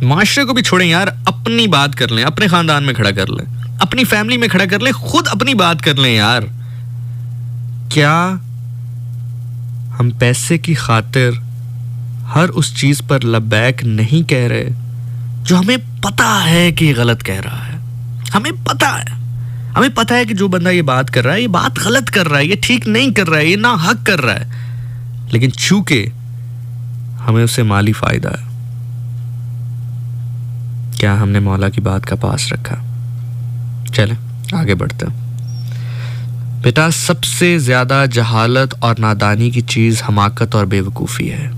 माशरे को भी छोड़ें यार, अपनी बात कर लें, अपने ख़ानदान में खड़ा कर लें, अपनी फैमिली में खड़ा कर लें, खुद अपनी बात कर लें यार। क्या हम पैसे की खातिर हर उस चीज़ पर लब्बैक नहीं कह रहे जो हमें पता है कि ये गलत कह रहा है? हमें पता है कि जो बंदा ये बात कर रहा है ये बात गलत कर रहा है, ये ठीक नहीं कर रहा है, ये ना हक कर रहा है, लेकिन चूंकि हमें उससे माली फ़ायदा है, क्या हमने मौला की बात का पास रखा? चलें आगे बढ़ते हैं। बेटा सबसे ज़्यादा जहालत और नादानी की चीज़ हमाकत और बेवकूफ़ी है।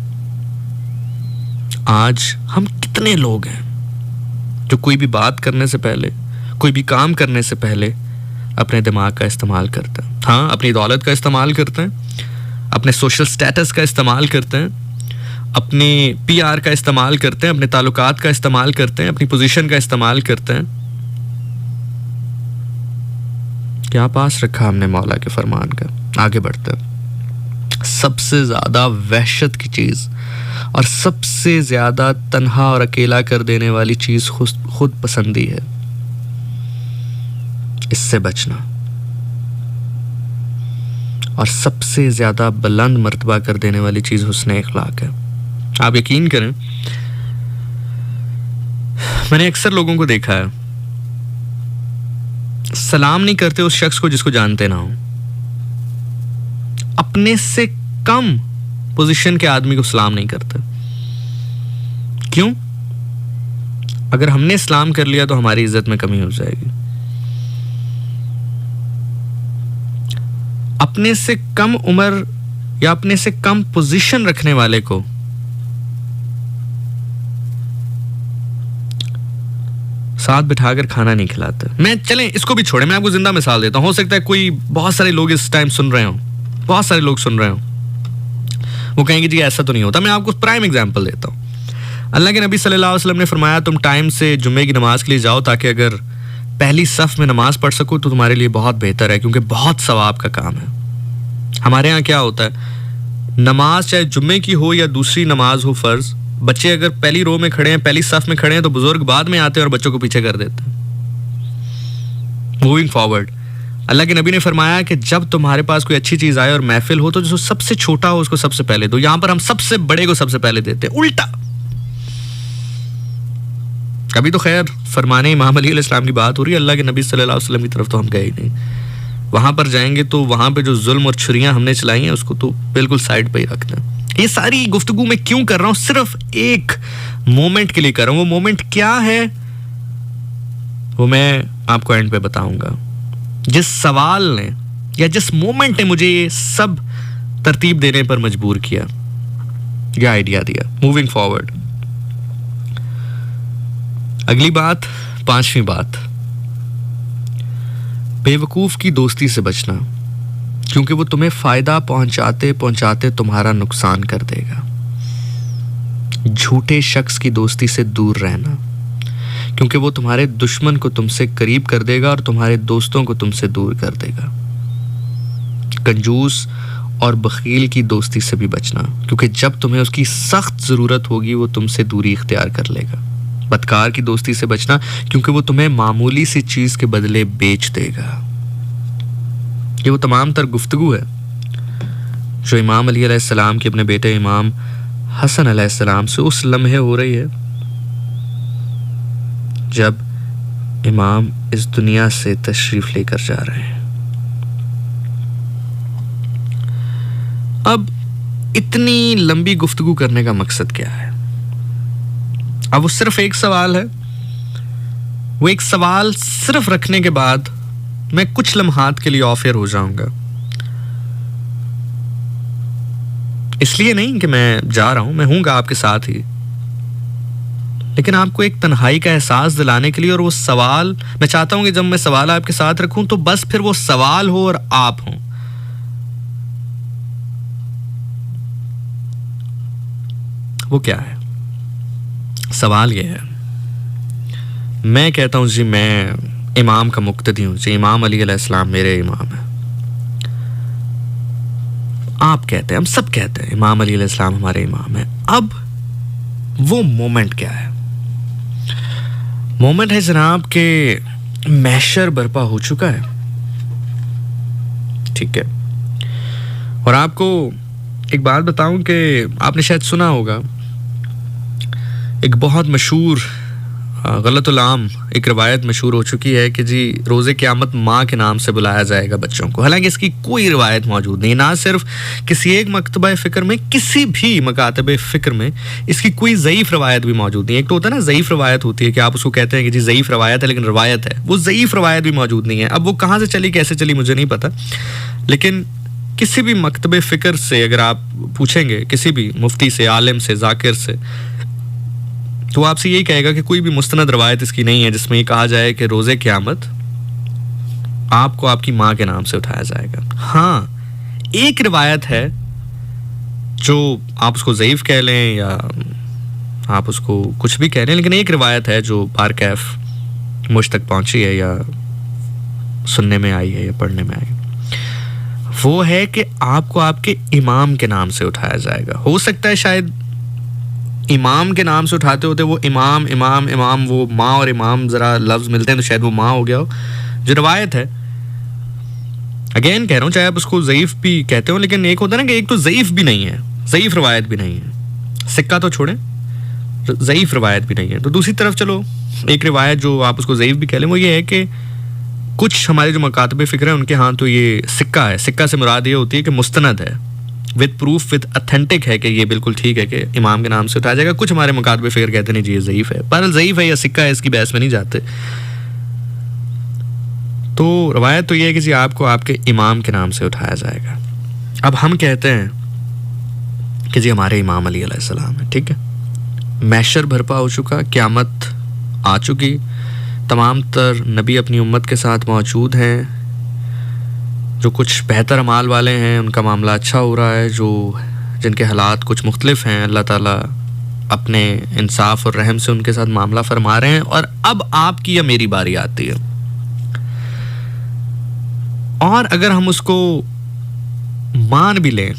आज हम कितने लोग हैं जो कोई भी बात करने से पहले, कोई भी काम करने से पहले अपने दिमाग का इस्तेमाल करते हैं। हाँ, अपनी दौलत का इस्तेमाल करते हैं, अपने सोशल स्टेटस का इस्तेमाल करते हैं, अपने PR का इस्तेमाल करते हैं, अपने ताल्लुकात का इस्तेमाल करते हैं, अपनी पोजीशन का इस्तेमाल करते हैं। क्या पास रखा हमने मौला के फरमान का? आगे बढ़ते हैं। सबसे ज़्यादा वहशत की चीज़ और सबसे ज़्यादा तन्हा और अकेला कर देने वाली चीज़ खुद पसंदी है। इससे बचना। और सबसे ज़्यादा बुलंद मर्तबा कर देने वाली चीज़ हुस्न इखलाक है। आप यकीन करें, मैंने अक्सर लोगों को देखा है सलाम नहीं करते उस शख्स को जिसको जानते ना हो। अपने से कम पोजीशन के आदमी को सलाम नहीं करते। क्यों? अगर हमने सलाम कर लिया तो हमारी इज्जत में कमी हो जाएगी। अपने से कम उम्र या अपने से कम पोजीशन रखने वाले को साथ बिठाकर खाना नहीं खिलाते। मैं चलें इसको भी छोड़े, मैं आपको जिंदा मिसाल देता हूं। हो सकता है कोई बहुत सारे लोग इस टाइम सुन रहे हो, बहुत सारे लोग सुन रहे हो, वो कहेंगे जी ऐसा तो नहीं होता। मैं आपको प्राइम एग्जांपल देता हूं। अल्लाह के नबी सल्लल्लाहु अलैहि वसल्लम ने फरमाया तुम टाइम से जुम्मे की नमाज के लिए जाओ ताकि अगर पहली सफ में नमाज पढ़ सको तो तुम्हारे लिए बहुत बेहतर है, क्योंकि बहुत सवाब का काम है। हमारे यहाँ क्या होता है, नमाज चाहे जुम्मे की हो या दूसरी नमाज हो फर्ज, बच्चे अगर पहली रो में खड़े हैं, पहली सफ में खड़े हैं, तो बुजुर्ग बाद में आते हैं और बच्चों को पीछे कर देते हैं। मूविंग फॉरवर्ड, अल्लाह के नबी ने फरमाया कि जब तुम्हारे पास कोई अच्छी चीज आए और महफिल हो तो जो सबसे छोटा हो उसको सबसे पहले दो। यहां पर हम सबसे बड़े को सबसे पहले देते हैं, उल्टा। कभी तो खैर फरमाने इमाम अली अलैहिस्सलाम की बात हो रही है, अल्लाह के नबी सल्लल्लाहु अलैहि वसल्लम की तरफ तो हम गए ही नहीं। वहां पर जाएंगे तो वहां पे जो जुल्म और छुरियां हमने चलाई हैं उसको तो बिल्कुल साइड पे ही रखना है। ये सारी गुफ्तगू मैं क्यों कर रहा हूं? सिर्फ एक मोमेंट के लिए कर रहा हूं। वो मोमेंट क्या है वो मैं आपको एंड पे बताऊंगा। जिस सवाल ने या जिस मोमेंट ने मुझे ये सब तरतीब देने पर मजबूर किया, यह आइडिया दिया। मूविंग फॉरवर्ड, अगली बात, पांचवी बात, बेवकूफ की दोस्ती से बचना, क्योंकि वो तुम्हें फायदा पहुंचाते पहुंचाते तुम्हारा नुकसान कर देगा। झूठे शख्स की दोस्ती से दूर रहना, क्योंकि वो तुम्हारे दुश्मन को तुमसे करीब कर देगा और तुम्हारे दोस्तों को तुमसे दूर कर देगा। कंजूस और बखील की दोस्ती से भी बचना, क्योंकि जब तुम्हें उसकी सख्त जरूरत होगी वो तुमसे दूरी इख्तियार कर लेगा। बदकार की दोस्ती से बचना, क्योंकि वो तुम्हें मामूली सी चीज के बदले बेच देगा। ये वो तमाम तर गुफ्तगू है जो इमाम अली अलैहिस्सलाम के अपने बेटे इमाम हसन अलैहिस्सलाम से उस लम्हे हो रही है जब इमाम इस दुनिया से तशरीफ लेकर जा रहे हैं। अब इतनी लंबी गुफ्तगू करने का मकसद क्या है? अब वो सिर्फ एक सवाल है। वो एक सवाल सिर्फ रखने के बाद मैं कुछ लम्हात के लिए ऑफ एयर हो जाऊंगा। इसलिए नहीं कि मैं जा रहा हूं, मैं हूंगा आपके साथ ही, लेकिन आपको एक तन्हाई का एहसास दिलाने के लिए। और वो सवाल मैं चाहता हूं कि जब मैं सवाल आपके साथ रखूं तो बस फिर वो सवाल हो और आप हों। वो क्या है? सवाल ये है, मैं कहता हूं जी मैं इमाम का मुक्तदी हूं जी, इमाम अली अलैहिस्सलाम मेरे इमाम है। आप कहते हैं, हम सब कहते हैं इमाम अली अलैहिस्सलाम हमारे इमाम है। अब वो मोमेंट क्या है? मोमेंट है जनाब के महशर बर्पा हो चुका है, ठीक है। और आपको एक बात बताऊं कि आपने शायद सुना होगा, एक बहुत मशहूर गलतुल आम एक रवायत मशहूर हो चुकी है कि जी रोज़े क़यामत माँ के नाम से बुलाया जाएगा बच्चों को। हालांकि इसकी कोई रिवायत मौजूद नहीं, ना सिर्फ किसी एक मकतबा फ़िक्र में, किसी भी मकातब फ़िक्र में इसकी कोई ज़ईफ़ रवायत भी मौजूद नहीं है। एक तो होता है ना ज़ईफ़ रवायत होती है कि आप उसको कहते हैं कि जी ज़ईफ़ रवायत है, लेकिन रवायत है, वो ज़ईफ़ रवायत भी मौजूद नहीं है। अब वो कहाँ से चली, कैसे चली, मुझे नहीं पता, लेकिन किसी भी मकतब फ़िक्र से अगर आप पूछेंगे, किसी भी मुफ्ती से, आलिम से, जाकिर से, तो आपसे यही कहेगा कि कोई भी मुस्तनद रवायत इसकी नहीं है जिसमें ये कहा जाए कि रोज़े क़यामत आपको आपकी माँ के नाम से उठाया जाएगा। हाँ, एक रिवायत है जो आप उसको ज़ईफ़ कह लें या आप उसको कुछ भी कह लें, लेकिन एक रिवायत है जो बारकैफ मुझ तक पहुँची है या सुनने में आई है या पढ़ने में आई है। वो है कि आपको आपके इमाम के नाम से उठाया जाएगा। हो सकता है शायद इमाम के नाम से उठाते होते वो इमाम इमाम इमाम, वो माँ और इमाम ज़रा लफ्ज़ मिलते हैं तो शायद वो माँ हो गया हो। जो रवायत है, अगेन कह रहा हूँ, चाहे आप उसको ज़ईफ़ भी कहते हो, लेकिन एक होता है ना कि एक तो ज़ईफ़ भी नहीं है, ज़ईफ़ रवायत भी नहीं है, सिक्का तो छोड़ें, ज़ईफ़ रवायत भी नहीं है। तो दूसरी तरफ चलो एक रिवायत जो आप उसको ज़ईफ़ भी कह लें, वो ये है कि कुछ हमारे जो मकातब फ़िक्र हैं उनके यहाँ तो ये सिक्का है। सिक्का से मुराद ये होती है कि मुस्तनद है, विद प्रूफ, विद अथेंटिक है कि ये बिल्कुल ठीक है कि इमाम के नाम से उठाया जाएगा। कुछ हमारे मुकातबे फ़िक्र कहते नहीं जी ये ज़ईफ़ है, पर ज़ईफ़ है या सिक्का है इसकी बहस में नहीं जाते। तो रवायत तो ये है कि जी आपको आपके इमाम के नाम से उठाया जाएगा। अब हम कहते हैं कि जी हमारे इमाम अली अलैहिस्सलाम है, ठीक है, मैशर भरपा हो चुका, क़यामत आ चुकी, तमाम तर नबी अपनी उम्मत के साथ मौजूद हैं, जो कुछ बेहतर अमाल वाले हैं उनका मामला अच्छा हो रहा है, जो जिनके हालात कुछ मुख्तलिफ हैं अल्लाह ताला अपने इंसाफ और रहम से उनके साथ मामला फरमा रहे हैं। और अब आपकी या मेरी बारी आती है, और अगर हम उसको मान भी लें,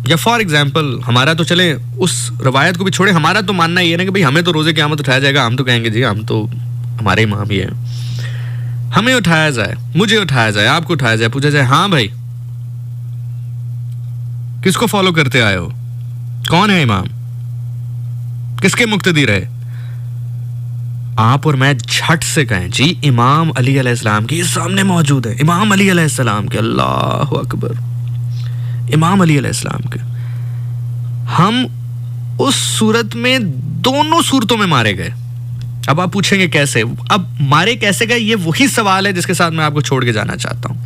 या फॉर एग्जाम्पल हमारा तो चले उस रवायत को भी छोड़े, हमारा तो मानना ये है ना कि भाई हमें तो रोज़े क़यामत उठाया जाएगा, हम तो कहेंगे जी हम तो हमारे इमाम ही हैं, हमें उठाया जाए, मुझे उठाया जाए, आपको उठाया जाए, पूछा जाए हाँ भाई किसको फॉलो करते आए हो, कौन है इमाम, किसके मुक्तदी रहे, आप और मैं झट से कहें जी इमाम अली अलैहिस्सलाम के, ये सामने मौजूद है इमाम अली अलैहिस्सलाम के, अल्लाह अकबर, इमाम अली अलैहिस्सलाम के, हम उस सूरत में दोनों सूरतों में मारे गए। अब आप पूछेंगे कैसे, अब मारे कैसे गए, ये वही सवाल है जिसके साथ मैं आपको छोड़ के जाना चाहता हूं।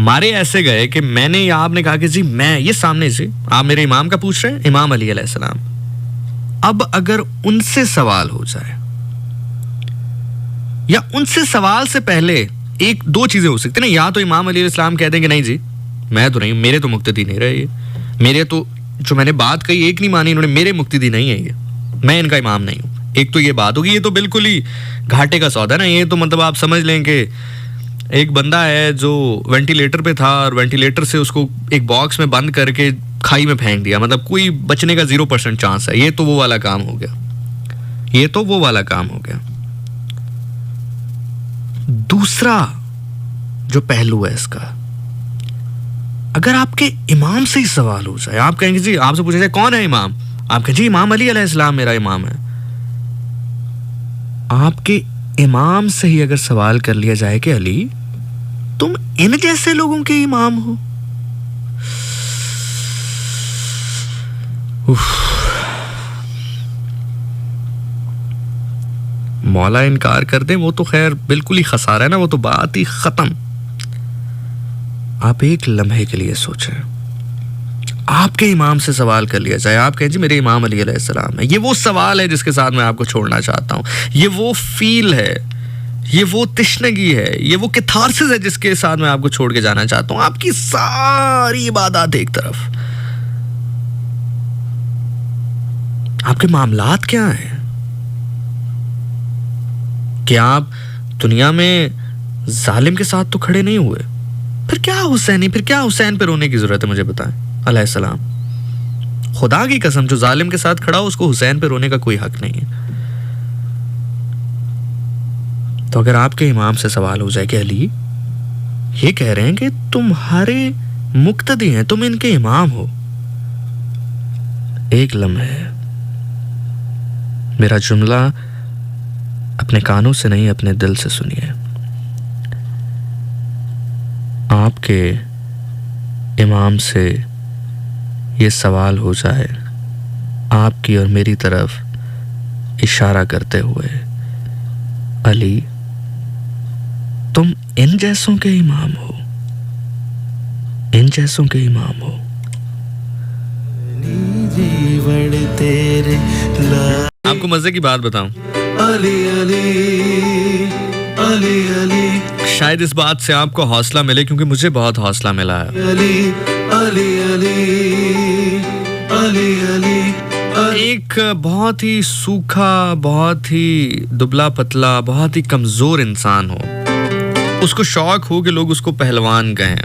मारे ऐसे गए कि मैंने या आपने कहा कि जी मैं, ये सामने से आप मेरे इमाम का पूछ रहे हैं, इमाम अली अलैहिस्सलाम, अब अगर उनसे सवाल हो जाए, या उनसे सवाल से पहले एक दो चीजें हो सकती है ना, या तो इमाम अली अलैहिस्सलाम कह देंगे नहीं जी मैं तो नहीं, मेरे तो मुक्तदी नहीं रहे, ये मेरे तो जो मैंने बात कही एक नहीं मानी इन्होंने, मेरे मुक्तदी नहीं है ये, मैं इनका इमाम नहीं हूं। एक तो ये बात होगी, ये तो बिल्कुल ही घाटे का सौदा ना, ये तो मतलब आप समझ लें कि एक बंदा है जो वेंटिलेटर पे था और वेंटिलेटर से उसको एक बॉक्स में बंद करके खाई में फेंक दिया, मतलब कोई बचने का 0% चांस है, ये तो वो वाला काम हो गया, ये तो वो वाला काम हो गया। दूसरा जो पहलू है इसका, अगर आपके इमाम से ही सवाल हो जाए, आप कहेंगे जी, आपसे पूछा जाए कौन है इमाम, आप कहें जी इमाम अली अलैहिस्सलाम मेरा इमाम है, आपके इमाम से ही अगर सवाल कर लिया जाए कि अली तुम इन जैसे लोगों के इमाम हो, मौला इनकार कर दे वो तो खैर बिल्कुल ही खसारा है ना, वो तो बात ही खत्म। आप एक लम्हे के लिए सोचें, आपके इमाम से सवाल कर लिया जाए, आप कहें जी मेरे इमाम अली अलैहिस्सलाम है, ये वो सवाल है जिसके साथ मैं आपको छोड़ना चाहता हूं, ये वो फील है, ये वो तिश्नगी है, ये वो कैथारसिस है जिसके साथ मैं आपको छोड़ के जाना चाहता हूं। आपकी सारी इबादत एक तरफ, आपके मामलात क्या हैं, क्या आप दुनिया में जालिम के साथ तो खड़े नहीं हुए, फिर क्या हुसैनी, फिर क्या हुसैन पे रोने की जरूरत है, मुझे बताएं अलैहिस्सलाम, खुदा की कसम जो जालिम के साथ खड़ा हो उसको हुसैन पे रोने का कोई हक नहीं है। तो अगर आपके इमाम से सवाल हो जाए कि अली ये कह रहे हैं कि तुम्हारे मुक्तदी हैं, तुम इनके इमाम हो, एक लम्हे मेरा जुमला अपने कानों से नहीं अपने दिल से सुनिए। आपके इमाम से ये सवाल हो जाए आपकी और मेरी तरफ इशारा करते हुए, अली तुम इन जैसों के इमाम हो, इन जैसों के इमाम हो। आपको मजे की बात बताऊं, अली अली अली अली, शायद इस बात से आपको हौसला मिले क्योंकि मुझे बहुत हौसला मिला है। अली अली अली अली अली, एक बहुत ही सूखा, बहुत ही दुबला पतला, बहुत ही कमजोर इंसान हो, उसको शौक हो कि लोग उसको पहलवान कहें,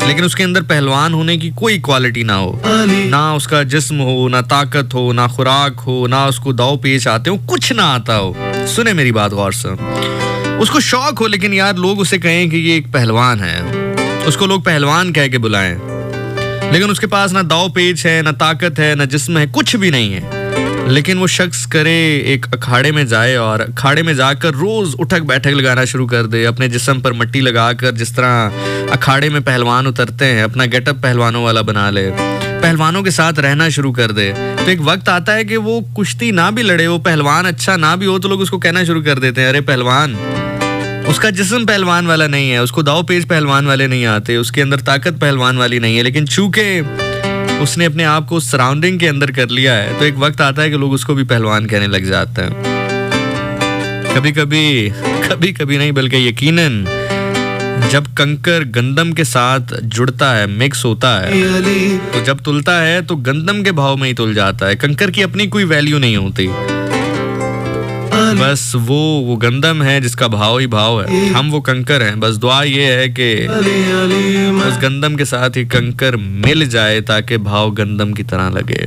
लेकिन उसके अंदर पहलवान होने की कोई क्वालिटी ना हो, ना उसका जिस्म हो, ना ताकत हो, ना खुराक हो, ना उसको दाव पेच आते हो, कुछ ना आता हो। सुने मेरी बात गौर से, उसको शौक हो लेकिन यार लोग उसे कहें कि ये एक पहलवान है, उसको लोग पहलवान कह के बुलाएं, लेकिन उसके पास ना दाव पेच है, ना ताकत है, ना जिस्म है, कुछ भी नहीं है, लेकिन वो शख्स करे एक अखाड़े में जाए और अखाड़े में जाकर रोज उठक बैठक लगाना शुरू कर दे, अपने जिस्म पर मट्टी लगाकर जिस तरह अखाड़े में पहलवान उतरते हैं, अपना गेटअप पहलवानों वाला बना ले, पहलवानों के साथ रहना शुरू कर दे, तो एक वक्त आता है कि वो कुश्ती ना भी लड़े, वो पहलवान अच्छा ना भी हो, तो लोग उसको कहना शुरू कर देते हैं, अरे पहलवान, उसका जिस्म पहलवान वाला नहीं है, उसको दाव पेच पहलवान वाले नहीं आते, उसके अंदर ताकत पहलवान वाली नहीं है, लेकिन चूंकि उसने अपने आप को सराउंडिंग के अंदर कर लिया है, तो एक वक्त आता है कि लोग उसको भी पहलवान कहने लग जाते हैं। कभी कभी नहीं बल्कि यकीनन जब कंकर गंदम के साथ जुड़ता है, मिक्स होता है, तो जब तुलता है तो गंदम के भाव में ही तुल जाता है, कंकर की अपनी कोई वैल्यू नहीं होती, बस वो गंदम है जिसका भाव ही भाव है, हम वो कंकर हैं। बस दुआ ये है कि उस गंदम के साथ ही कंकर मिल जाए ताकि भाव गंदम की तरह लगे।